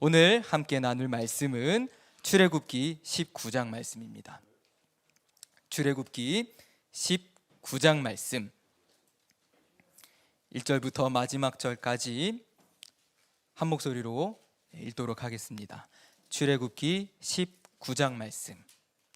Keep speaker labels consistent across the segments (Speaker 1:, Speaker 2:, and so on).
Speaker 1: 오늘 함께 나눌 말씀은 출애굽기 19장 말씀입니다. 출애굽기 19장 말씀 1절부터 마지막 절까지 한 목소리로 읽도록 하겠습니다. 출애굽기 19장 말씀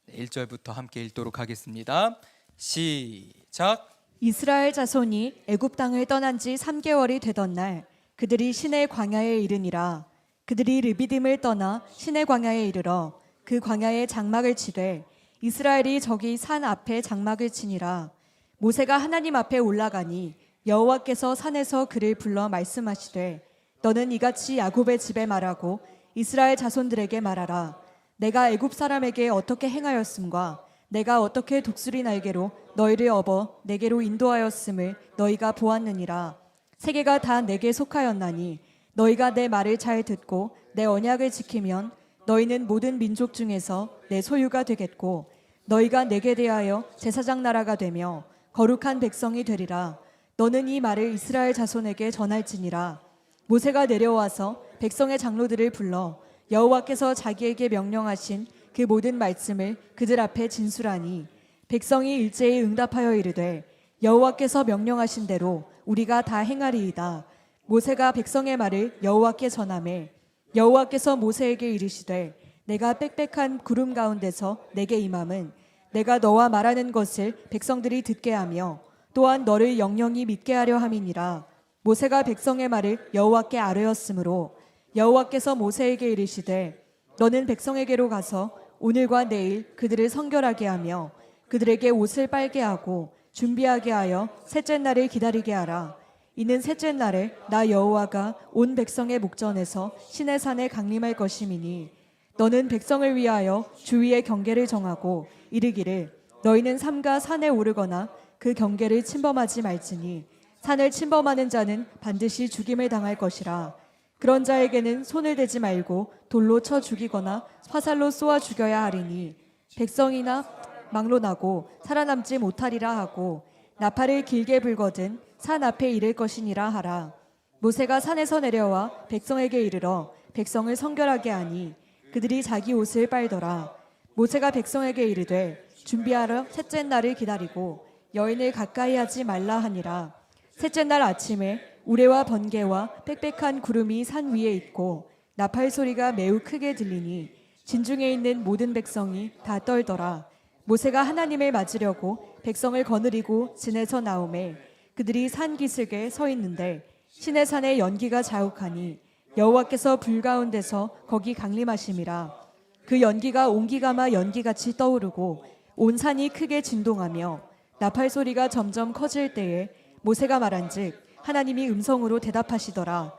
Speaker 1: 1절부터 함께 읽도록 하겠습니다. 시작.
Speaker 2: 이스라엘 자손이 애굽 땅을 떠난 지 3개월이 되던 날 그들이 시내 광야에 이르니라. 그들이 르비딤을 떠나 시내 광야에 이르러 그 광야에 장막을 치되 이스라엘이 저기 산 앞에 장막을 치니라. 모세가 하나님 앞에 올라가니 여호와께서 산에서 그를 불러 말씀하시되 너는 이같이 야곱의 집에 말하고 이스라엘 자손들에게 말하라. 내가 애굽 사람에게 어떻게 행하였음과 내가 어떻게 독수리 날개로 너희를 업어 내게로 인도하였음을 너희가 보았느니라. 세계가 다 내게 속하였나니 너희가 내 말을 잘 듣고 내 언약을 지키면 너희는 모든 민족 중에서 내 소유가 되겠고 너희가 내게 대하여 제사장 나라가 되며 거룩한 백성이 되리라. 너는 이 말을 이스라엘 자손에게 전할지니라. 모세가 내려와서 백성의 장로들을 불러 여호와께서 자기에게 명령하신 그 모든 말씀을 그들 앞에 진술하니 백성이 일제히 응답하여 이르되 여호와께서 명령하신 대로 우리가 다 행하리이다. 모세가 백성의 말을 여호와께 전하매 여호와께서 모세에게 이르시되 내가 빽빽한 구름 가운데서 내게 임함은 내가 너와 말하는 것을 백성들이 듣게 하며 또한 너를 영영히 믿게 하려 함이니라. 모세가 백성의 말을 여호와께 아뢰었으므로 여호와께서 모세에게 이르시되 너는 백성에게로 가서 오늘과 내일 그들을 성결하게 하며 그들에게 옷을 빨게 하고 준비하게 하여 셋째 날을 기다리게 하라. 이는 셋째 날에 나 여호와가 온 백성의 목전에서 시내산에 강림할 것임이니 너는 백성을 위하여 주위의 경계를 정하고 이르기를 너희는 삼가 산에 오르거나 그 경계를 침범하지 말지니 산을 침범하는 자는 반드시 죽임을 당할 것이라. 그런 자에게는 손을 대지 말고 돌로 쳐 죽이거나 화살로 쏘아 죽여야 하리니 백성이나 막론하고 살아남지 못하리라 하고 나팔을 길게 불거든 산 앞에 이를 것이니라 하라. 모세가 산에서 내려와 백성에게 이르러 백성을 성결하게 하니 그들이 자기 옷을 빨더라. 모세가 백성에게 이르되 준비하러 셋째 날을 기다리고 여인을 가까이 하지 말라 하니라. 셋째 날 아침에 우레와 번개와 빽빽한 구름이 산 위에 있고 나팔 소리가 매우 크게 들리니 진중에 있는 모든 백성이 다 떨더라. 모세가 하나님을 맞으려고 백성을 거느리고 진에서 나오매 그들이 산 기슭에 서 있는데 시내산에 연기가 자욱하니 여호와께서 불 가운데서 거기 강림하심이라. 그 연기가 옹기가마 연기같이 떠오르고 온 산이 크게 진동하며 나팔 소리가 점점 커질 때에 모세가 말한즉 하나님이 음성으로 대답하시더라.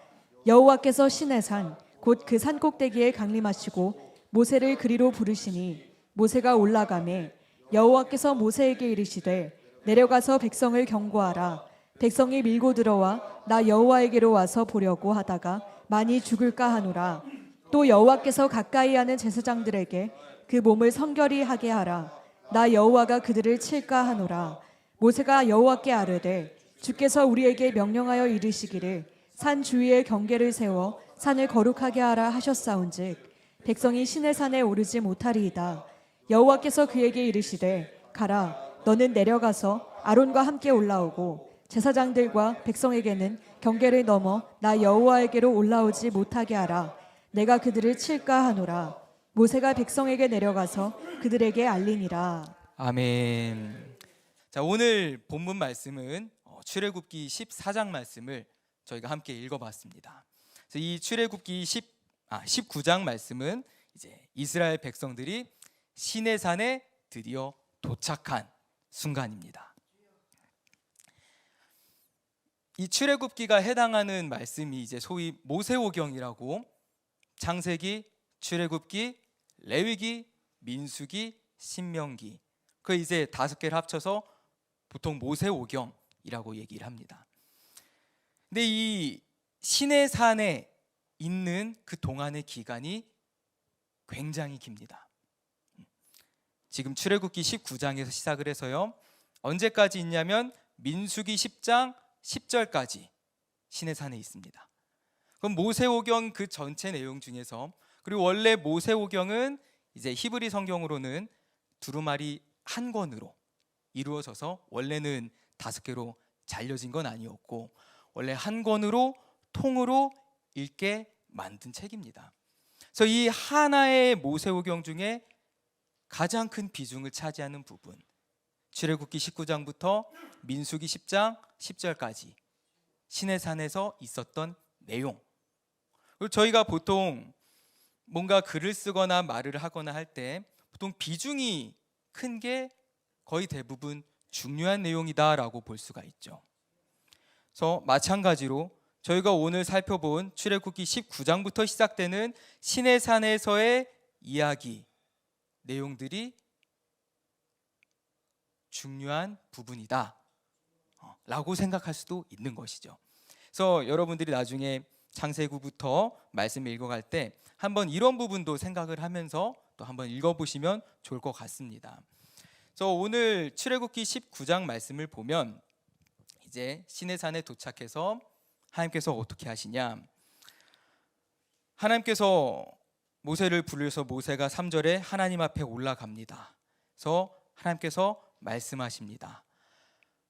Speaker 2: 여호와께서 시내산 곧 그 산 꼭대기에 강림하시고 모세를 그리로 부르시니 모세가 올라가매 여호와께서 모세에게 이르시되 내려가서 백성을 경고하라. 백성이 밀고 들어와 나 여호와에게로 와서 보려고 하다가 많이 죽을까 하노라. 또 여호와께서 가까이 하는 제사장들에게 그 몸을 성결히 하게 하라. 나 여호와가 그들을 칠까 하노라. 모세가 여호와께 아뢰되 주께서 우리에게 명령하여 이르시기를 산 주위에 경계를 세워 산을 거룩하게 하라 하셨사온즉 백성이 시내산에 오르지 못하리이다. 여호와께서 그에게 이르시되 가라. 너는 내려가서 아론과 함께 올라오고 제사장들과 백성에게는 경계를 넘어 나 여호와에게로 올라오지 못하게 하라. 내가 그들을 칠까 하노라. 모세가 백성에게 내려가서 그들에게 알리니라.
Speaker 1: 아멘. 자, 오늘 본문 말씀은 출애굽기 14장 말씀을 저희가 함께 읽어봤습니다. 그래서 이 출애굽기 19장 말씀은 이제 이스라엘 백성들이 시내산에 드디어 도착한 순간입니다. 이 출애굽기가 해당하는 말씀이 이제 소위 모세오경이라고 창세기, 출애굽기, 레위기, 민수기, 신명기 그 이제 5개를 합쳐서 보통 모세오경이라고 얘기를 합니다. 근데 이 시내산에 있는 그 동안의 기간이 굉장히 깁니다. 지금 출애굽기 19장에서 시작을 해서요 언제까지 있냐면 민수기 10장 10절까지 시내산에 있습니다. 그럼 모세오경 그 전체 내용 중에서, 그리고 원래 모세오경은 이제 히브리 성경으로는 두루마리 한 권으로 이루어져서 원래는 5개로 잘려진 건 아니었고 원래 한 권으로 통으로 읽게 만든 책입니다. 그래서 이 하나의 모세오경 중에 가장 큰 비중을 차지하는 부분, 출애굽기 19장부터 민수기 10장 10절까지 시내산에서 있었던 내용. 그리고 저희가 보통 뭔가 글을 쓰거나 말을 하거나 할 때 보통 비중이 큰 게 거의 대부분 중요한 내용이다라고 볼 수가 있죠. 그래서 마찬가지로 저희가 오늘 살펴본 출애굽기 19장부터 시작되는 시내산에서의 이야기 내용들이 중요한 부분이다 라고 생각할 수도 있는 것이죠. 그래서 여러분들이 나중에 창세기부터 말씀을 읽어갈 때 한번 이런 부분도 생각을 하면서 또 한번 읽어보시면 좋을 것 같습니다. 그래서 오늘 출애굽기 19장 말씀을 보면 이제 시내산에 도착해서 하나님께서 어떻게 하시냐, 하나님께서 모세를 부르셔서 모세가 3절에 하나님 앞에 올라갑니다. 그래서 하나님께서 말씀하십니다.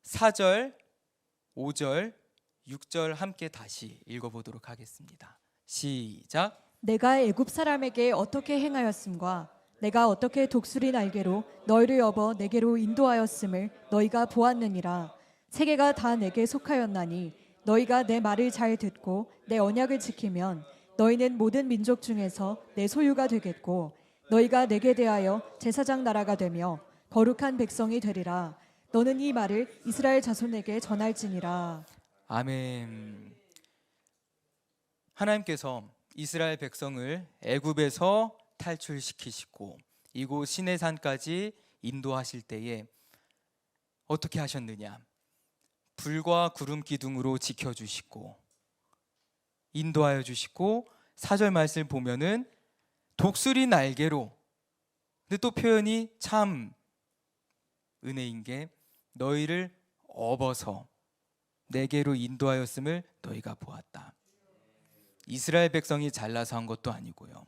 Speaker 1: 4절, 5절, 6절 함께 다시 읽어보도록 하겠습니다. 시작.
Speaker 2: 내가 애굽 사람에게 어떻게 행하였음과 내가 어떻게 독수리 날개로 너희를 업어 내게로 인도하였음을 너희가 보았느니라. 세계가 다 내게 속하였나니 너희가 내 말을 잘 듣고 내 언약을 지키면 너희는 모든 민족 중에서 내 소유가 되겠고 너희가 내게 대하여 제사장 나라가 되며 거룩한 백성이 되리라. 너는 이 말을 이스라엘 자손에게 전할지니라.
Speaker 1: 아멘. 하나님께서 이스라엘 백성을 애굽에서 탈출시키시고 이곳 시내산까지 인도하실 때에 어떻게 하셨느냐, 불과 구름 기둥으로 지켜주시고 인도하여 주시고 4절 말씀을 보면은 독수리 날개로, 근데 또 표현이 참 은혜인 게 너희를 업어서 내게로 인도하였음을 너희가 보았다. 이스라엘 백성이 잘나서 한 것도 아니고요,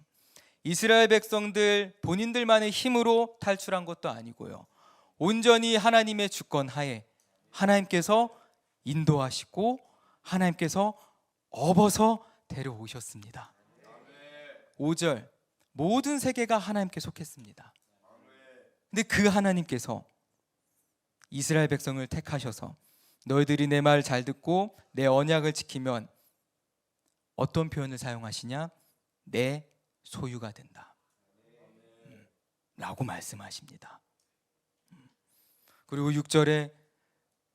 Speaker 1: 이스라엘 백성들 본인들만의 힘으로 탈출한 것도 아니고요, 온전히 하나님의 주권 하에 하나님께서 인도하시고 하나님께서 업어서 데려오셨습니다. 5절, 모든 세계가 하나님께 속했습니다. 근데 그 하나님께서 이스라엘 백성을 택하셔서 너희들이 내 말 잘 듣고 내 언약을 지키면 어떤 표현을 사용하시냐, 내 소유가 된다 라고 말씀하십니다. 그리고 6절에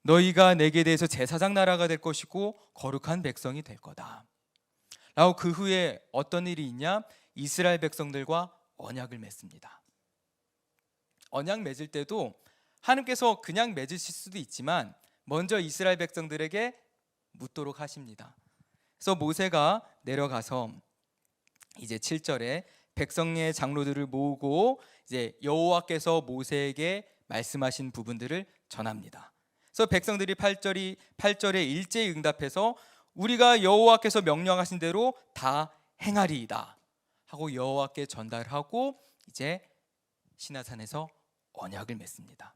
Speaker 1: 너희가 내게 대해서 제사장 나라가 될 것이고 거룩한 백성이 될 거다 라고, 그 후에 어떤 일이 있냐, 이스라엘 백성들과 언약을 맺습니다. 언약 맺을 때도 하나님께서 그냥 맺으실 수도 있지만 먼저 이스라엘 백성들에게 묻도록 하십니다. 그래서 모세가 내려가서 이제 7절에 백성의 장로들을 모으고 이제 여호와께서 모세에게 말씀하신 부분들을 전합니다. 그래서 백성들이 8절에 일제히 응답해서 우리가 여호와께서 명령하신 대로 다 행하리이다 하고 여호와께 전달하고 이제 시내산에서 언약을 맺습니다.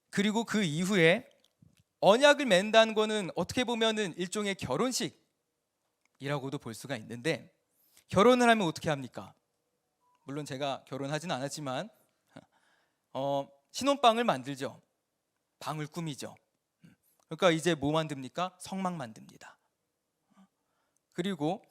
Speaker 1: 그리고 그 이후에 언약을 맺는다는 것은 어떻게 보면은 일종의 결혼식이라고도 볼 수가 있는데, 결혼을 하면 어떻게 합니까? 물론 제가 결혼하진 않았지만 신혼방을 만들죠. 방을 꾸미죠. 그러니까 이제 뭐 만듭니까? 성막 만듭니다. 그리고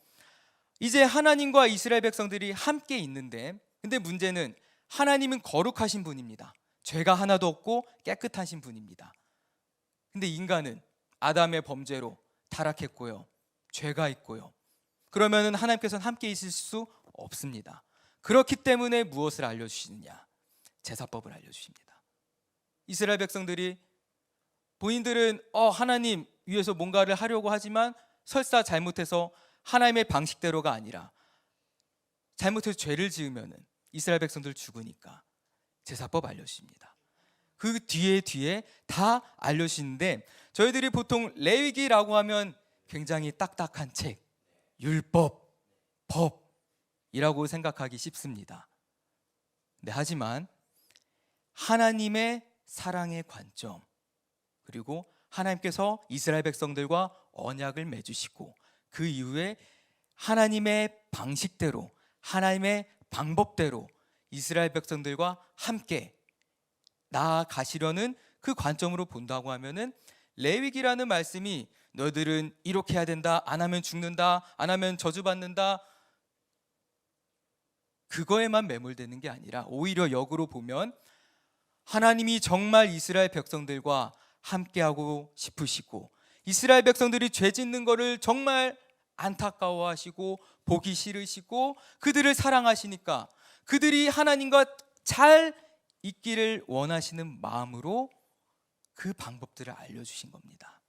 Speaker 1: 이제 하나님과 이스라엘 백성들이 함께 있는데, 근데 문제는 하나님은 거룩하신 분입니다. 죄가 하나도 없고 깨끗하신 분입니다. 근데 인간은 아담의 범죄로 타락했고요, 죄가 있고요. 그러면은 하나님께서는 함께 있을 수 없습니다. 그렇기 때문에 무엇을 알려주시느냐? 제사법을 알려주십니다. 이스라엘 백성들이 본인들은 하나님 위해서 뭔가를 하려고 하지만 설사 잘못해서 하나님의 방식대로가 아니라 잘못해서 죄를 지으면은 이스라엘 백성들 죽으니까 제사법 알려주십니다. 그 뒤에 다 알려주시는데, 저희들이 보통 레위기라고 하면 굉장히 딱딱한 책, 율법, 법이라고 생각하기 쉽습니다. 네, 하지만 하나님의 사랑의 관점, 그리고 하나님께서 이스라엘 백성들과 언약을 맺으시고 그 이후에 하나님의 방식대로, 하나님의 방법대로 이스라엘 백성들과 함께 나아가시려는 그 관점으로 본다고 하면은, 레위기라는 말씀이 너희들은 이렇게 해야 된다, 안 하면 죽는다, 안 하면 저주받는다, 그거에만 매몰되는 게 아니라 오히려 역으로 보면 하나님이 정말 이스라엘 백성들과 함께하고 싶으시고, 이스라엘 백성들이 죄 짓는 거를 정말 안타까워하시고 보기 싫으시고 그들을 사랑하시니까 그들이 하나님과 잘 있기를 원하시는 마음으로 그 방법들을 알려주신 겁니다.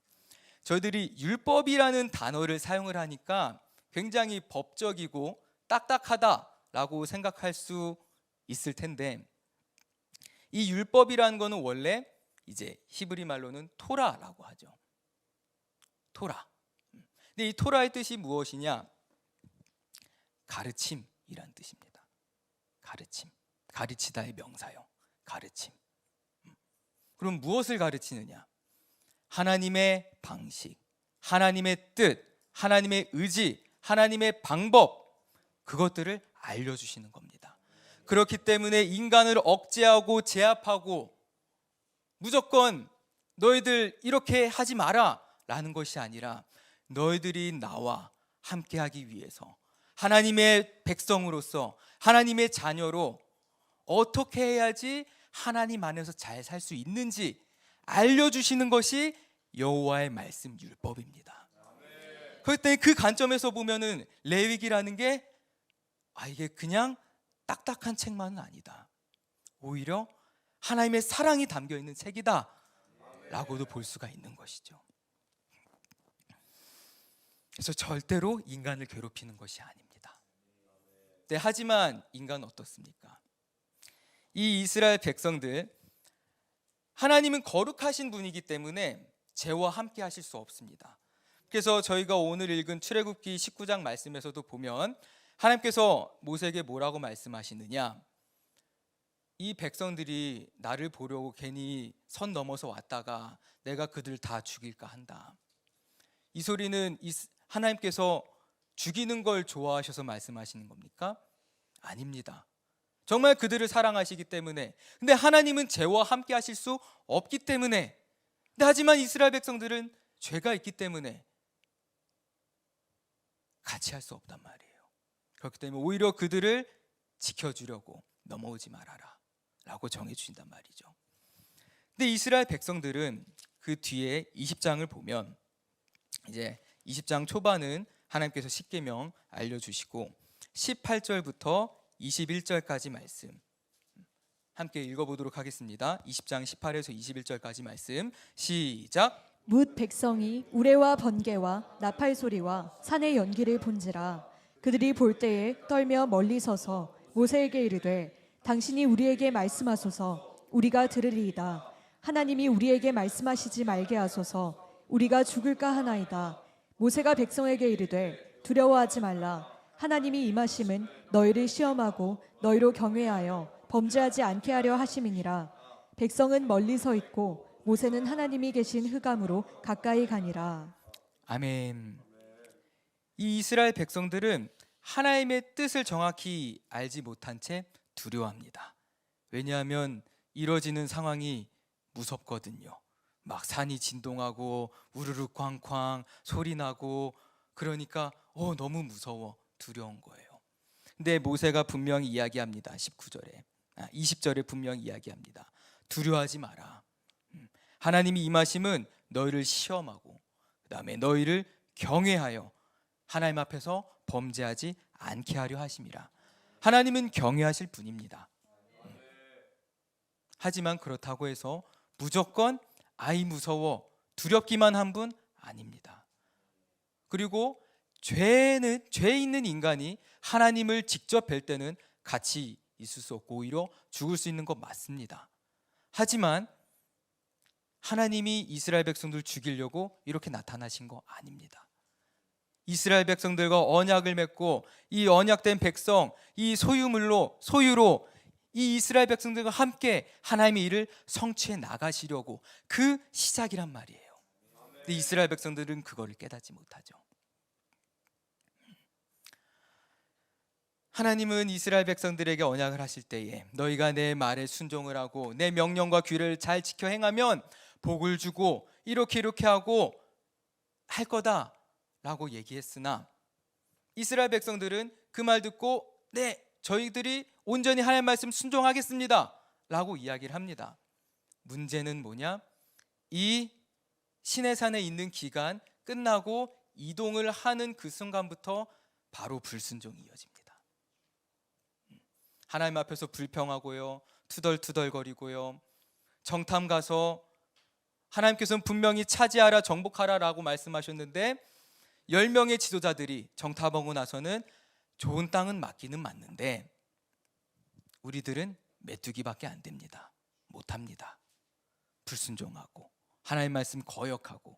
Speaker 1: 저희들이 율법이라는 단어를 사용을 하니까 굉장히 법적이고 딱딱하다라고 생각할 수 있을 텐데, 이 율법이라는 거는 원래 이제 히브리 말로는 토라라고 하죠. 토라. 근데 이 토라의 뜻이 무엇이냐? 가르침이란 뜻입니다. 가르침. 가르치다의 명사요. 가르침. 그럼 무엇을 가르치느냐? 하나님의 방식, 하나님의 뜻, 하나님의 의지, 하나님의 방법, 그것들을 알려주시는 겁니다. 그렇기 때문에 인간을 억제하고 제압하고 무조건 너희들 이렇게 하지 마라 라는 것이 아니라, 너희들이 나와 함께하기 위해서 하나님의 백성으로서, 하나님의 자녀로 어떻게 해야지 하나님 안에서 잘 살 수 있는지 알려주시는 것이 여호와의 말씀 율법입니다. 그렇기 때문에 그 관점에서 보면은 레위기라는 게 이게 그냥 딱딱한 책만은 아니다, 오히려 하나님의 사랑이 담겨 있는 책이다 라고도 볼 수가 있는 것이죠. 그래서 절대로 인간을 괴롭히는 것이 아닙니다. 네, 하지만 인간은 어떻습니까? 이 이스라엘 백성들, 하나님은 거룩하신 분이기 때문에 죄와 함께 하실 수 없습니다. 그래서 저희가 오늘 읽은 출애굽기 19장 말씀에서도 보면 하나님께서 모세에게 뭐라고 말씀하시느냐? 이 백성들이 나를 보려고 괜히 선 넘어서 왔다가 내가 그들 다 죽일까 한다. 이 소리는 하나님께서 죽이는 걸 좋아하셔서 말씀하시는 겁니까? 아닙니다. 정말 그들을 사랑하시기 때문에. 근데 하나님은 죄와 함께 하실 수 없기 때문에. 근데 하지만 이스라엘 백성들은 죄가 있기 때문에 같이 할 수 없단 말이에요. 그렇기 때문에 오히려 그들을 지켜주려고 넘어오지 말아라 라고 정해주신단 말이죠. 근데 이스라엘 백성들은 그 뒤에 20장을 보면, 이제 20장 초반은 하나님께서 십계명 알려주시고 18절부터 21절까지 말씀 함께 읽어보도록 하겠습니다. 20장 18에서 21절까지 말씀 시작.
Speaker 2: 뭇 백성이 우레와 번개와 나팔 소리와 산의 연기를 본지라. 그들이 볼 때에 떨며 멀리 서서 모세에게 이르되 당신이 우리에게 말씀하소서, 우리가 들으리이다. 하나님이 우리에게 말씀하시지 말게 하소서, 우리가 죽을까 하나이다. 모세가 백성에게 이르되 두려워하지 말라. 하나님이 임하심은 너희를 시험하고 너희로 경외하여 범죄하지 않게 하려 하심이니라. 백성은 멀리 서 있고 모세는 하나님이 계신 흑암으로 가까이 가니라.
Speaker 1: 아멘. 이 이스라엘 백성들은 하나님의 뜻을 정확히 알지 못한 채 두려워합니다. 왜냐하면 이뤄지는 상황이 무섭거든요. 막 산이 진동하고 우르르 쾅쾅 소리 나고, 그러니까 너무 무서워, 두려운 거예요. 근데 모세가 분명히 이야기합니다. 20절에 분명히 이야기합니다. 두려워하지 마라. 하나님이 임하심은 너희를 시험하고 그 다음에 너희를 경외하여 하나님 앞에서 범죄하지 않게 하려 하심이라. 하나님은 경외하실 분입니다. 하지만 그렇다고 해서 무조건 무서워, 두렵기만 한 분 아닙니다. 그리고 죄 있는 인간이 하나님을 직접 뵐 때는 같이 있을 수 없고 오히려 죽을 수 있는 것 맞습니다. 하지만 하나님이 이스라엘 백성들 죽이려고 이렇게 나타나신 거 아닙니다. 이스라엘 백성들과 언약을 맺고 이 언약된 백성, 이 소유로 이 이스라엘 백성들과 함께 하나님의 일을 성취해 나가시려고 그 시작이란 말이에요. 근데 이스라엘 백성들은 그거를 깨닫지 못하죠. 하나님은 이스라엘 백성들에게 언약을 하실 때에 너희가 내 말에 순종을 하고 내 명령과 규례를 잘 지켜 행하면 복을 주고 이렇게 하고 할 거다 라고 얘기했으나 이스라엘 백성들은 그 말 듣고 네, 저희들이 온전히 하나님의 말씀 순종하겠습니다 라고 이야기를 합니다. 문제는 뭐냐? 이 시내산에 있는 기간 끝나고 이동을 하는 그 순간부터 바로 불순종이 이어집니다. 하나님 앞에서 불평하고요, 투덜투덜거리고요, 정탐 가서 하나님께서는 분명히 차지하라 정복하라라고 말씀하셨는데 10명의 지도자들이 정탐하고 나서는 좋은 땅은 맞기는 맞는데 우리들은 메뚜기밖에 안 됩니다. 못합니다. 불순종하고 하나님 말씀 거역하고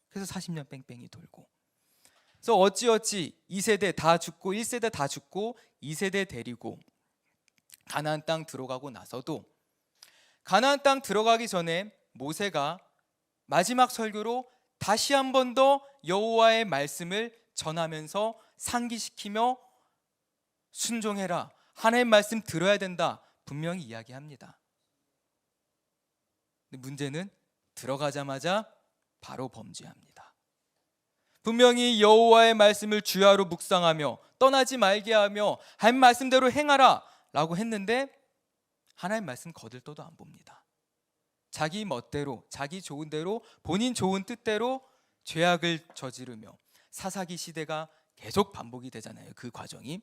Speaker 1: 그래서 40년 뺑뺑이 돌고 그래서 어찌어찌 2세대 다 죽고 1세대 다 죽고 2세대 데리고 가나안 땅 들어가고 나서도 가나안 땅 들어가기 전에 모세가 마지막 설교로 다시 한 번 더 여호와의 말씀을 전하면서 상기시키며 순종해라, 하나님 말씀 들어야 된다 분명히 이야기합니다. 근데 문제는 들어가자마자 바로 범죄합니다. 분명히 여호와의 말씀을 주야로 묵상하며 떠나지 말게 하며 하나님 말씀대로 행하라 라고 했는데 하나님 말씀 거들떠도 안 봅니다. 자기 멋대로 자기 좋은 대로 본인 좋은 뜻대로 죄악을 저지르며 사사기 시대가 계속 반복이 되잖아요. 그 과정이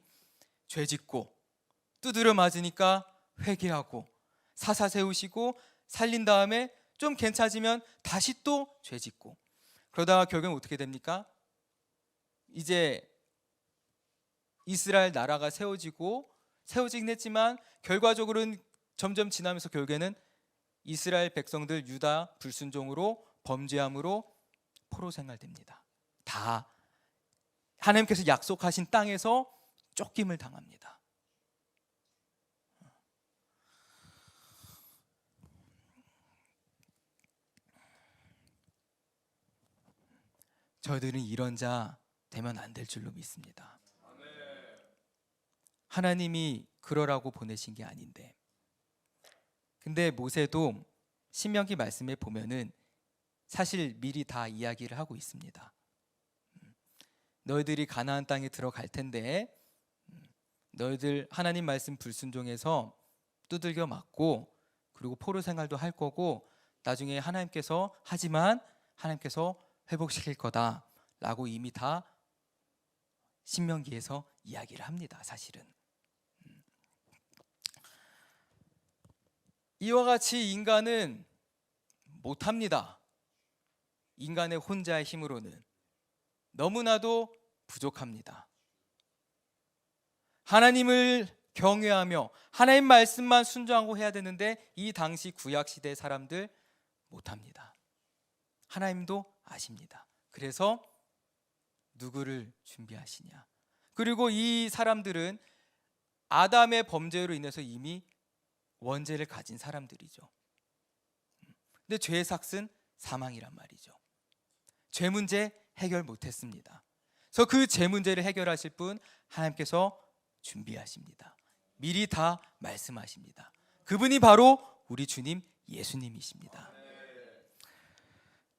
Speaker 1: 죄짓고 두드려 맞으니까 회개하고 사사 세우시고 살린 다음에 좀 괜찮아지면 다시 또 죄짓고 그러다가 결국엔 어떻게 됩니까? 이제 이스라엘 나라가 세워지긴 했지만 결과적으로는 점점 지나면서 결국에는 이스라엘 백성들 유다 불순종으로 범죄함으로 포로 생활됩니다. 다 하나님께서 약속하신 땅에서 쫓김을 당합니다. 저희들은 이런 자 되면 안 될 줄로 믿습니다. 하나님이 그러라고 보내신 게 아닌데 근데 모세도 신명기 말씀에 보면은 사실 미리 다 이야기를 하고 있습니다. 너희들이 가나안 땅에 들어갈 텐데 너희들 하나님 말씀 불순종해서 두들겨 맞고 그리고 포로 생활도 할 거고 나중에 하나님께서 하지만 하나님께서 회복시킬 거다 라고 이미 다 신명기에서 이야기를 합니다. 사실은 이와 같이 인간은 못합니다. 인간의 혼자의 힘으로는 너무나도 부족합니다. 하나님을 경외하며 하나님 말씀만 순종하고 해야 되는데 이 당시 구약시대 사람들 못합니다. 하나님도 아십니다. 그래서 누구를 준비하시냐. 그리고 이 사람들은 아담의 범죄로 인해서 이미 원죄를 가진 사람들이죠. 근데 죄의 삭은 사망이란 말이죠. 죄 문제 해결 못했습니다. 그래서 그 죄 문제를 해결하실 분 하나님께서 준비하십니다. 미리 다 말씀하십니다. 그분이 바로 우리 주님 예수님이십니다.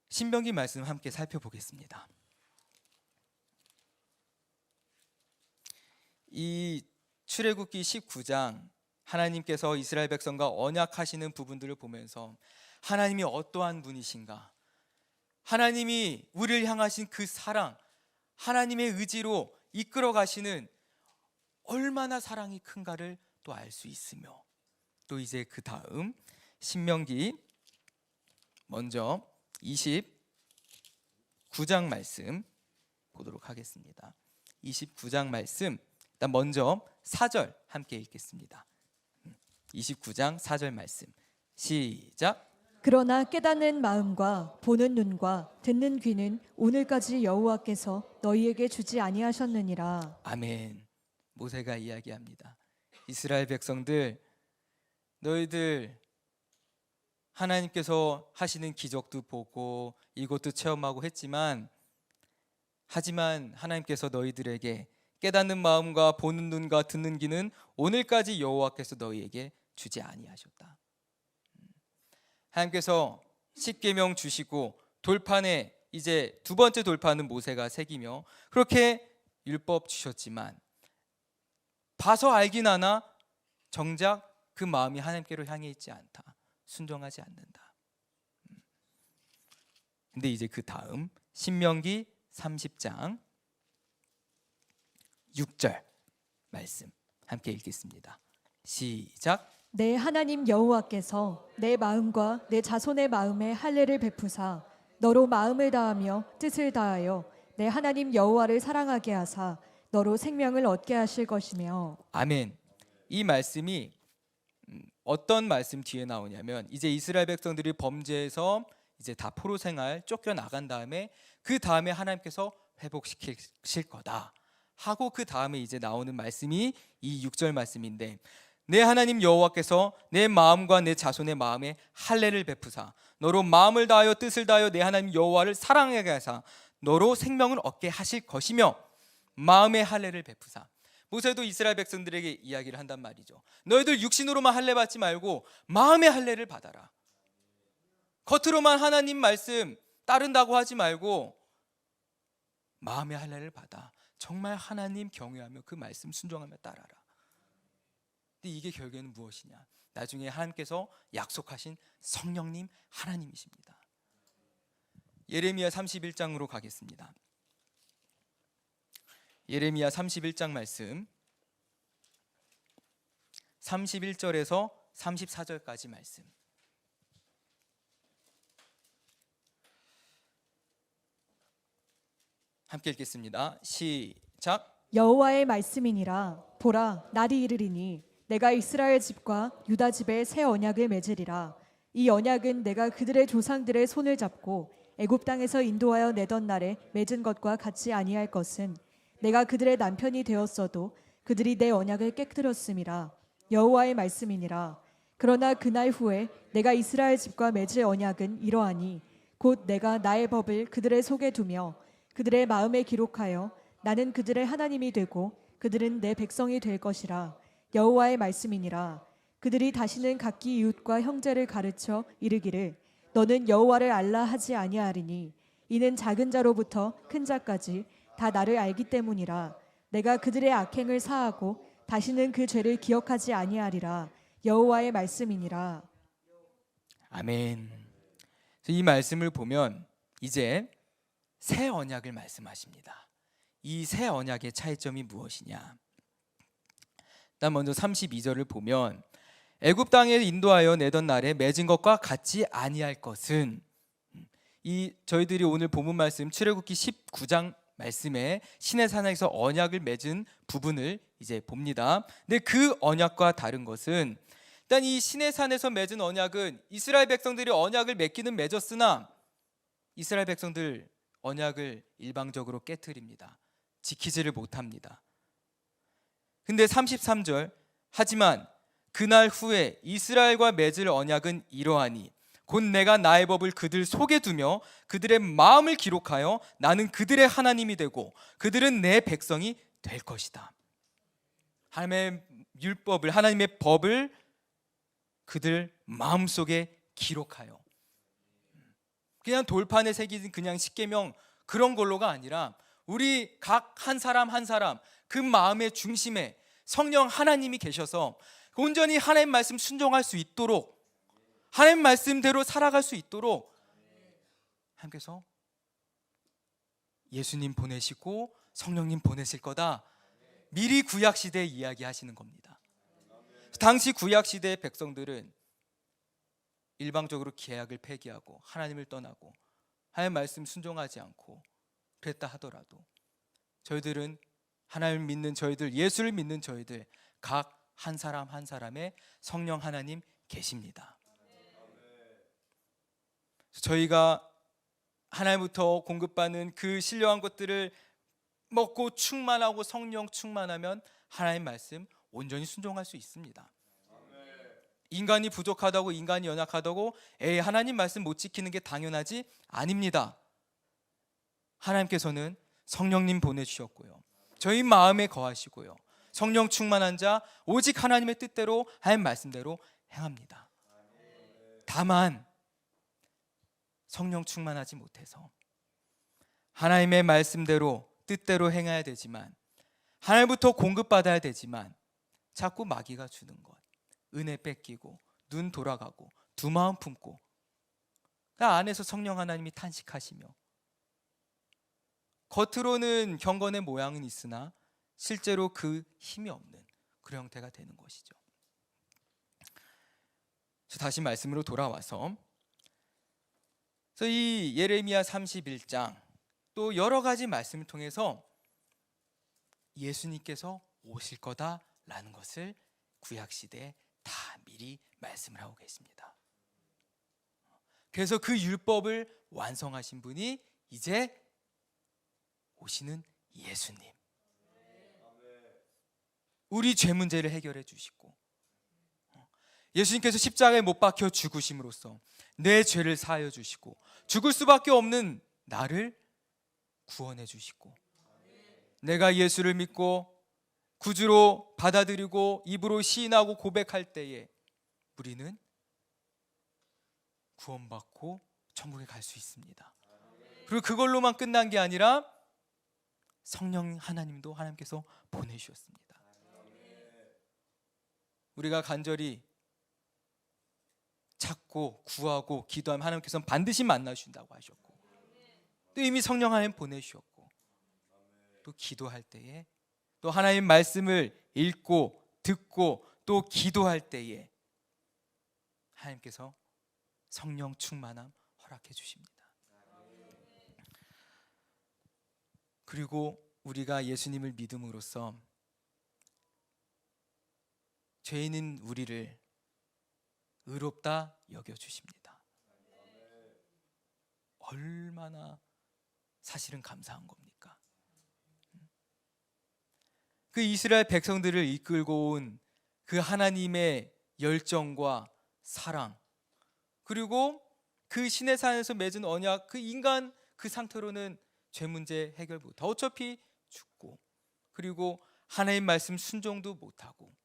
Speaker 1: 신명기 말씀 함께 살펴보겠습니다. 이 출애굽기 19장 하나님께서 이스라엘 백성과 언약하시는 부분들을 보면서 하나님이 어떠한 분이신가, 하나님이 우리를 향하신 그 사랑, 하나님의 의지로 이끌어 가시는 얼마나 사랑이 큰가를 또 알 수 있으며 또 이제 그 다음 신명기 먼저 29장 말씀 보도록 하겠습니다. 29장 말씀 일단 먼저 4절 함께 읽겠습니다. 29장 4절 말씀 시작.
Speaker 2: 그러나 깨닫는 마음과 보는 눈과 듣는 귀는 오늘까지 여호와께서 너희에게 주지 아니하셨느니라.
Speaker 1: 아멘. 모세가 이야기합니다. 이스라엘 백성들, 너희들 하나님께서 하시는 기적도 보고 이것도 체험하고 했지만, 하지만 하나님께서 너희들에게 깨닫는 마음과 보는 눈과 듣는 귀는 오늘까지 여호와께서 너희에게 주지 아니하셨다. 하나님께서 십계명 주시고 돌판에 이제 두 번째 돌판은 모세가 새기며 그렇게 율법 주셨지만, 봐서 알긴 하나 정작 그 마음이 하나님께로 향해 있지 않다. 순종하지 않는다. 근데 이제 그 다음 신명기 30장 6절 말씀 함께 읽겠습니다. 시작.
Speaker 2: 내 하나님 여호와께서 내 마음과 내 자손의 마음에 할례를 베푸사 너로 마음을 다하며 뜻을 다하여 내 하나님 여호와를 사랑하게 하사 너로 생명을 얻게 하실 것이며.
Speaker 1: 아멘. 이 말씀이 어떤 말씀 뒤에 나오냐면, 이제 이스라엘 백성들이 범죄해서 이제 다 포로 생활 쫓겨 나간 다음에 그 다음에 하나님께서 회복시키실 거다 하고, 그 다음에 이제 나오는 말씀이 이 6절 말씀인데, 내 하나님 여호와께서 내 마음과 내 자손의 마음에 할례를 베푸사 너로 마음을 다하여 뜻을 다하여 내 하나님 여호와를 사랑하게 하사 너로 생명을 얻게 하실 것이며. 마음의 할례를 베푸사. 모세도 이스라엘 백성들에게 이야기를 한단 말이죠. 너희들 육신으로만 할례 받지 말고 마음의 할례를 받아라. 겉으로만 하나님 말씀 따른다고 하지 말고 마음의 할례를 받아. 정말 하나님 경외하며 그 말씀 순종하며 따라라. 근데 이게 결국에는 무엇이냐? 나중에 하나님께서 약속하신 성령님 하나님이십니다. 예레미야 31장으로 가겠습니다. 예레미야 31장 말씀 31절에서 34절까지 말씀. 함께 읽겠습니다. 시작.
Speaker 2: 여호와의 말씀이니라. 보라, 날이 이르리니 내가 이스라엘 집과 유다 집에 새 언약을 맺으리라. 이 언약은 내가 그들의 조상들의 손을 잡고 애굽 땅에서 인도하여 내던 날에 맺은 것과 같지 아니할 것은 내가 그들의 남편이 되었어도 그들이 내 언약을 깨뜨렸음이라. 여호와의 말씀이니라. 그러나 그날 후에 내가 이스라엘 집과 맺을 언약은 이러하니 곧 내가 나의 법을 그들의 속에 두며 그들의 마음에 기록하여 나는 그들의 하나님이 되고 그들은 내 백성이 될 것이라. 여호와의 말씀이니라. 그들이 다시는 각기 이웃과 형제를 가르쳐 이르기를 너는 여호와를 알라 하지 아니하리니 이는 작은 자로부터 큰 자까지 다 나를 알기 때문이라. 내가 그들의 악행을 사하고 다시는 그 죄를 기억하지 아니하리라. 여호와의 말씀이니라.
Speaker 1: 아멘. 이 말씀을 보면 이제 새 언약을 말씀하십니다. 이 새 언약의 차이점이 무엇이냐? 일단 먼저 32절을 보면 애굽 땅에 인도하여 내던 날에 맺은 것과 같지 아니할 것은, 이 저희들이 오늘 본문 말씀 출애굽기 19장 말씀에 시내산에서 언약을 맺은 부분을 이제 봅니다. 근데 그 언약과 다른 것은, 일단 이 시내산에서 맺은 언약은 이스라엘 백성들이 언약을 맺기는 맺었으나 이스라엘 백성들 언약을 일방적으로 깨트립니다. 지키지를 못합니다. 근데 33절, 하지만 그날 후에 이스라엘과 맺을 언약은 이러하니 곧 내가 나의 법을 그들 속에 두며 그들의 마음을 기록하여 나는 그들의 하나님이 되고 그들은 내 백성이 될 것이다. 하나님의 율법을, 하나님의 법을 그들 마음속에 기록하여, 그냥 돌판에 새긴 그냥 십계명 그런 걸로가 아니라 우리 각 한 사람 한 사람 그 마음의 중심에 성령 하나님이 계셔서 온전히 하나님 말씀 순종할 수 있도록, 하나님 말씀대로 살아갈 수 있도록 하나님께서 예수님 보내시고 성령님 보내실 거다, 미리 구약시대에 이야기하시는 겁니다. 당시 구약시대의 백성들은 일방적으로 계약을 폐기하고 하나님을 떠나고 하나님 말씀 순종하지 않고 그랬다 하더라도 저희들은 하나님을 믿는 저희들, 예수를 믿는 저희들 각 한 사람 한 사람의 성령 하나님 계십니다. 저희가 하나님부터 공급받는 그 신령한 것들을 먹고 충만하고 성령 충만하면 하나님 말씀 온전히 순종할 수 있습니다. 인간이 부족하다고, 인간이 연약하다고 하나님 말씀 못 지키는 게 당연하지 아닙니다. 하나님께서는 성령님 보내주셨고요, 저희 마음에 거하시고요, 성령 충만한 자 오직 하나님의 뜻대로 하나님 말씀대로 행합니다. 다만 성령 충만하지 못해서 하나님의 말씀대로 뜻대로 행해야 되지만, 하나님부터 공급받아야 되지만 자꾸 마귀가 주는 것, 은혜 뺏기고 눈 돌아가고 두 마음 품고 그 안에서 성령 하나님이 탄식하시며 겉으로는 경건의 모양은 있으나 실제로 그 힘이 없는 그런 형태가 되는 것이죠. 다시 말씀으로 돌아와서 이 예레미야 31장 또 여러 가지 말씀을 통해서 예수님께서 오실 거다라는 것을 구약시대에 다 미리 말씀을 하고 계십니다. 그래서 그 율법을 완성하신 분이 이제 오시는 예수님, 우리 죄 문제를 해결해 주시고 예수님께서 십자가에 못 박혀 죽으심으로써 내 죄를 사하여 주시고 죽을 수밖에 없는 나를 구원해 주시고, 내가 예수를 믿고 구주로 받아들이고 입으로 시인하고 고백할 때에 우리는 구원받고 천국에 갈 수 있습니다. 그리고 그걸로만 끝난 게 아니라 성령 하나님도 하나님께서 보내주셨습니다. 우리가 간절히 찾고 구하고 기도하면 하나님께서는 반드시 만나주신다고 하셨고, 또 이미 성령 하나님 보내주셨고, 또 기도할 때에 또 하나님 말씀을 읽고 듣고 또 기도할 때에 하나님께서 성령 충만함 허락해 주십니다. 그리고 우리가 예수님을 믿음으로써 죄인인 우리를 의롭다 여겨주십니다. 얼마나 사실은 감사한 겁니까? 그 이스라엘 백성들을 이끌고 온 그 하나님의 열정과 사랑, 그리고 그 시내산에서 맺은 언약, 그 인간 그 상태로는 죄 문제 해결 못하고 어차피 죽고, 그리고 하나님 말씀 순종도 못하고,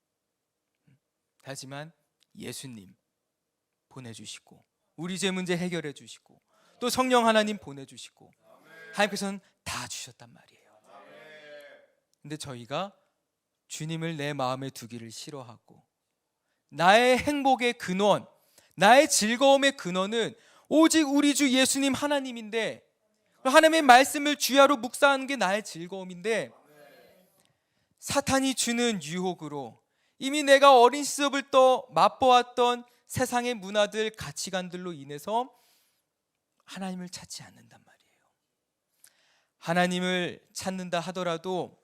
Speaker 1: 하지만 예수님 보내주시고 우리 죄 문제 해결해 주시고 또 성령 하나님 보내주시고 하나님께서는 다 주셨단 말이에요. 근데 저희가 주님을 내 마음에 두기를 싫어하고 나의 행복의 근원, 나의 즐거움의 근원은 오직 우리 주 예수님 하나님인데, 하나님의 말씀을 주야로 묵상하는 게 나의 즐거움인데, 사탄이 주는 유혹으로 이미 내가 어린 시절부터 맛보았던 세상의 문화들, 가치관들로 인해서 하나님을 찾지 않는단 말이에요. 하나님을 찾는다 하더라도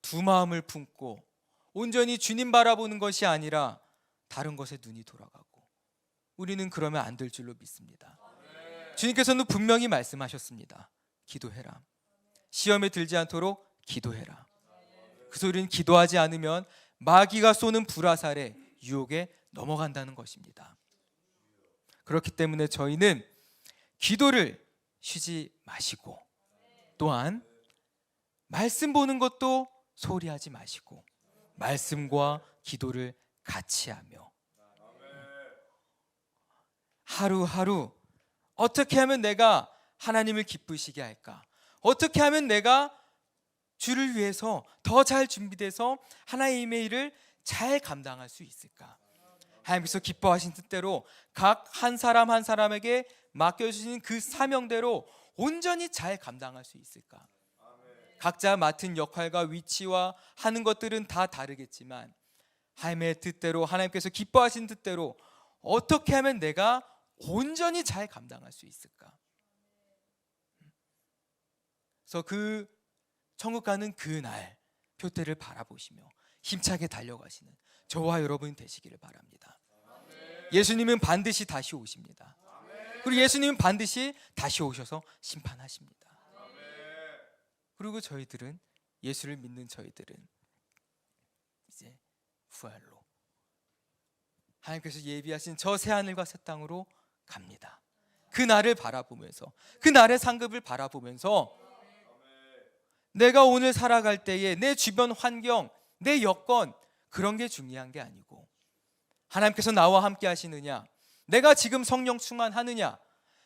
Speaker 1: 두 마음을 품고 온전히 주님 바라보는 것이 아니라 다른 것에 눈이 돌아가고, 우리는 그러면 안 될 줄로 믿습니다. 주님께서는 분명히 말씀하셨습니다. 기도해라. 시험에 들지 않도록 기도해라. 그 소리는 기도하지 않으면 마귀가 쏘는 불화살에 유혹에 넘어간다는 것입니다. 그렇기 때문에 저희는 기도를 쉬지 마시고, 또한 말씀 보는 것도 소홀히 하지 마시고 말씀과 기도를 같이 하며 하루하루 어떻게 하면 내가 하나님을 기쁘시게 할까? 어떻게 하면 내가 주를 위해서 더 잘 준비돼서 하나님의 일을 잘 감당할 수 있을까? 하나님께서 기뻐하신 뜻대로 각 한 사람 한 사람에게 맡겨주신 그 사명대로 온전히 잘 감당할 수 있을까? 각자 맡은 역할과 위치와 하는 것들은 다 다르겠지만 하나님의 뜻대로, 하나님께서 기뻐하신 뜻대로 어떻게 하면 내가 온전히 잘 감당할 수 있을까? 그래서 그 천국 가는 그날 표대를 바라보시며 힘차게 달려가시는 저와 여러분이 되시기를 바랍니다. 예수님은 반드시 다시 오십니다. 그리고 예수님은 반드시 다시 오셔서 심판하십니다. 그리고 저희들은, 예수를 믿는 저희들은 이제 부활로 하나님께서 예비하신 저 새하늘과 새 땅으로 갑니다. 그 날을 바라보면서, 그 날의 상급을 바라보면서 내가 오늘 살아갈 때에 내 주변 환경, 내 여건, 그런 게 중요한 게 아니고 하나님께서 나와 함께 하시느냐, 내가 지금 성령 충만하느냐,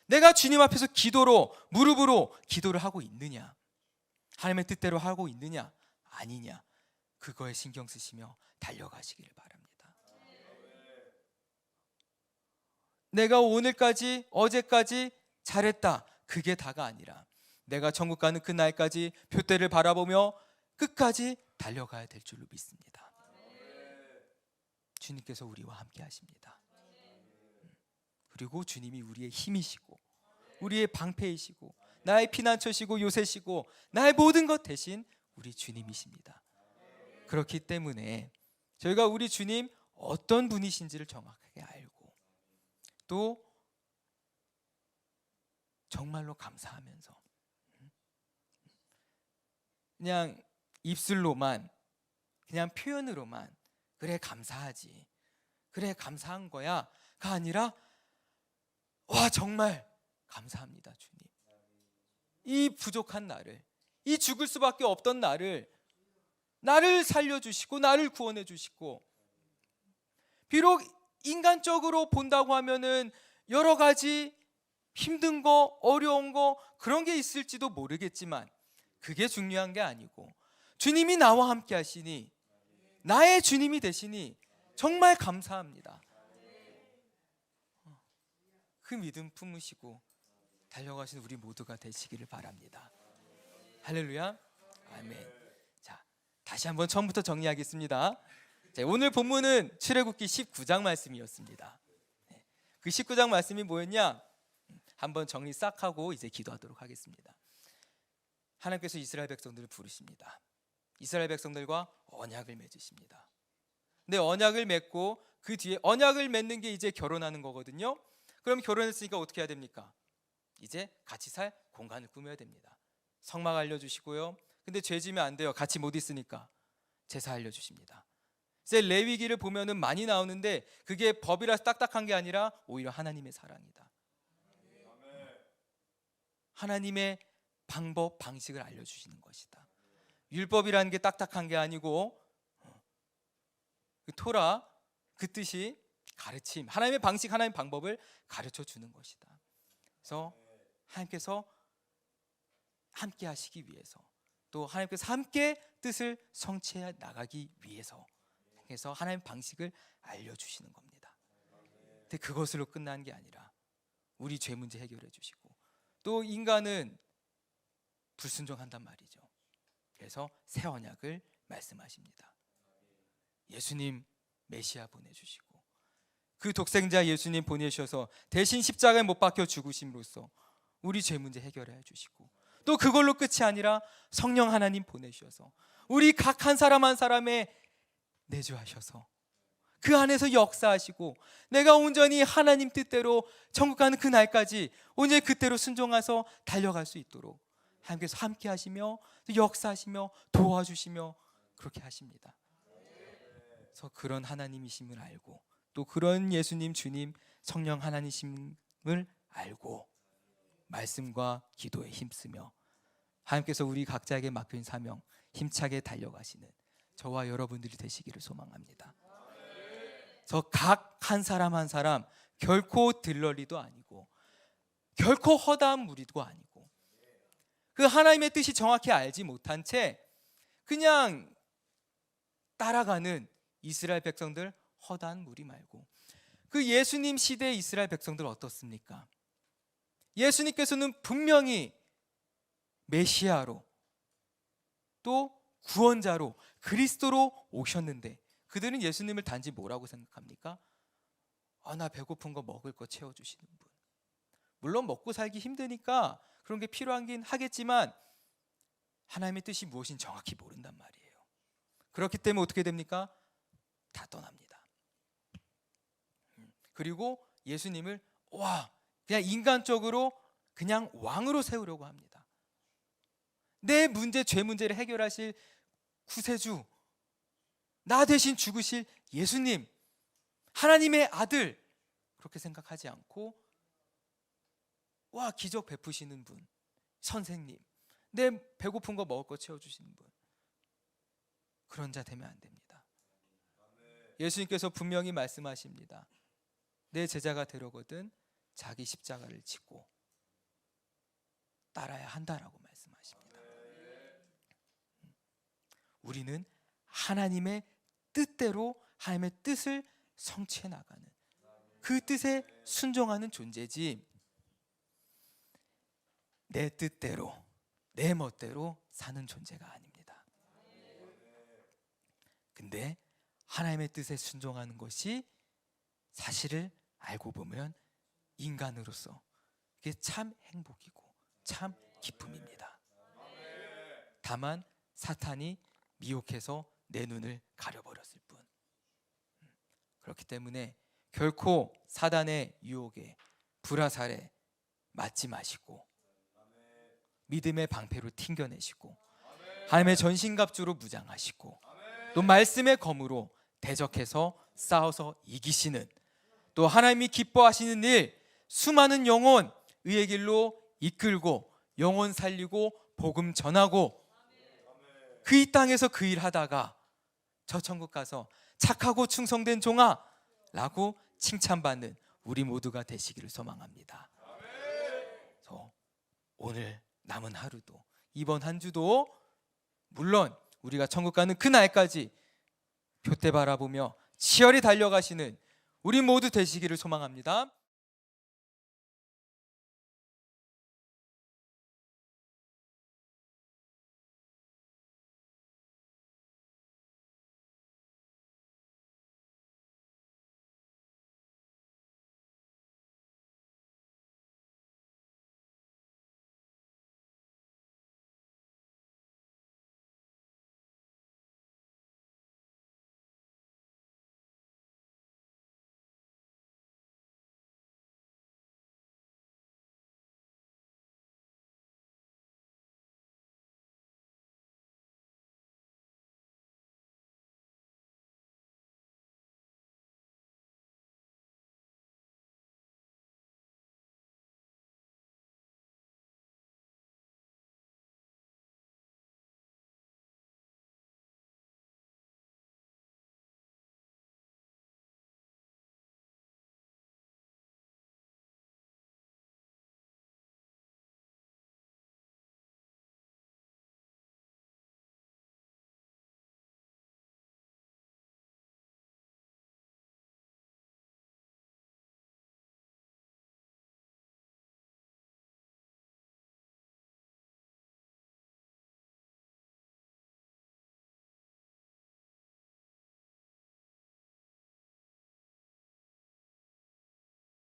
Speaker 1: 내가 주님 앞에서 기도로, 무릎으로 기도를 하고 있느냐, 하나님의 뜻대로 하고 있느냐 아니냐, 그거에 신경 쓰시며 달려가시기를 바랍니다. 내가 오늘까지, 어제까지 잘했다, 그게 다가 아니라 내가 천국 가는 그 날까지 표대를 바라보며 끝까지 달려가야 될 줄로 믿습니다. 주님께서 우리와 함께 하십니다. 그리고 주님이 우리의 힘이시고 우리의 방패이시고 나의 피난처시고 요새시고 나의 모든 것 대신 우리 주님이십니다. 그렇기 때문에 저희가 우리 주님 어떤 분이신지를 정확하게 알고 또 정말로 감사하면서 그냥 입술로만, 그냥 표현으로만 그래 감사하지, 그래 감사한 거야가 아니라 와 정말 감사합니다 주님, 이 부족한 나를, 이 죽을 수밖에 없던 나를 살려주시고 나를 구원해 주시고, 비록 인간적으로 본다고 하면은 여러 가지 힘든 거, 어려운 거, 그런 게 있을지도 모르겠지만 그게 중요한 게 아니고 주님이 나와 함께 하시니, 나의 주님이 되시니 정말 감사합니다. 그 믿음 품으시고 달려가신 우리 모두가 되시기를 바랍니다. 할렐루야. 아멘. 자, 다시 한번 처음부터 정리하겠습니다. 자, 오늘 본문은 출애굽기 19장 말씀이었습니다. 그 19장 말씀이 뭐였냐? 한번 정리 싹 하고 이제 기도하도록 하겠습니다. 하나님께서 이스라엘 백성들을 부르십니다. 이스라엘 백성들과 언약을 맺으십니다. 근데 언약을 맺고 그 뒤에, 언약을 맺는 게 이제 결혼하는 거거든요. 그럼 결혼했으니까 어떻게 해야 됩니까? 이제 같이 살 공간을 꾸며야 됩니다. 성막 알려주시고요. 근데 죄 지면 안 돼요. 같이 못 있으니까 제사 알려주십니다. 이제 레위기를 보면은 많이 나오는데 그게 법이라서 딱딱한 게 아니라 오히려 하나님의 사랑이다. 하나님의 방법, 방식을 알려주시는 것이다. 율법이라는 게 딱딱한 게 아니고 그 토라, 그 뜻이 가르침, 하나님의 방식, 하나님의 방법을 가르쳐 주는 것이다. 그래서 하나님께서 함께 하시기 위해서, 또 하나님께서 함께 뜻을 성취해 나가기 위해서 그래서 하나님의 방식을 알려주시는 겁니다. 근데 그것으로 끝난 게 아니라 우리 죄 문제 해결해 주시고, 또 인간은 불순종한단 말이죠. 그래서 새 언약을 말씀하십니다. 예수님 메시아 보내주시고 그 독생자 예수님 보내셔서 대신 십자가에 못 박혀 죽으심으로써 우리 죄 문제 해결해 주시고, 또 그걸로 끝이 아니라 성령 하나님 보내셔서 우리 각 한 사람 한 사람의 내주하셔서 그 안에서 역사하시고, 내가 온전히 하나님 뜻대로 천국 가는 그 날까지 온전히 그때로 순종해서 달려갈 수 있도록 하나님께서 함께 하시며 역사하시며 도와주시며 그렇게 하십니다. 그래서 그런 하나님이심을 알고, 또 그런 예수님, 주님, 성령 하나님이심을 알고 말씀과 기도에 힘쓰며 하나님께서 우리 각자에게 맡긴 사명 힘차게 달려가시는 저와 여러분들이 되시기를 소망합니다. 저 각 한 사람 한 사람 결코 들러리도 아니고 결코 허다한 무리도 아니고, 그 하나님의 뜻이 정확히 알지 못한 채 그냥 따라가는 이스라엘 백성들, 허다한 무리 말고 그 예수님 시대의 이스라엘 백성들 어떻습니까? 예수님께서는 분명히 메시아로, 또 구원자로, 그리스도로 오셨는데 그들은 예수님을 단지 뭐라고 생각합니까? 나 배고픈 거 먹을 거 채워주시는 분. 물론 먹고 살기 힘드니까 그런 게 필요하긴 하겠지만 하나님의 뜻이 무엇인지 정확히 모른단 말이에요. 그렇기 때문에 어떻게 됩니까? 다 떠납니다. 그리고 예수님을 그냥 인간적으로 그냥 왕으로 세우려고 합니다. 내 문제, 죄 문제를 해결하실 구세주, 나 대신 죽으실 예수님, 하나님의 아들, 그렇게 생각하지 않고 와, 기적 베푸시는 분, 선생님, 내 배고픈 거 먹을 거 채워주시는 분, 그런 자 되면 안 됩니다. 예수님께서 분명히 말씀하십니다. 내 제자가 되려거든 자기 십자가를 지고 따라야 한다라고 말씀하십니다. 우리는 하나님의 뜻대로 하나님의 뜻을 성취해 나가는, 그 뜻에 순종하는 존재지, 내 뜻대로 내 멋대로 사는 존재가 아닙니다. 근데 하나님의 뜻에 순종하는 것이 사실을 알고 보면 인간으로서 그게 참 행복이고 참 기쁨입니다. 다만 사탄이 미혹해서 내 눈을 가려버렸을 뿐. 그렇기 때문에 결코 사단의 유혹에, 불화살에 맞지 마시고 믿음의 방패로 튕겨내시고 하나님의 전신갑주로 무장하시고 또 말씀의 검으로 대적해서 싸워서 이기시는, 또 하나님이 기뻐하시는 일, 수많은 영혼 의의 길로 이끌고 영혼 살리고 복음 전하고 그 이 땅에서 그 일 하다가 저 천국 가서 착하고 충성된 종아 라고 칭찬받는 우리 모두가 되시기를 소망합니다. 그래서 오늘 남은 하루도, 이번 한 주도, 물론 우리가 천국 가는 그 날까지 표대 바라보며 치열히 달려가시는 우리 모두 되시기를 소망합니다.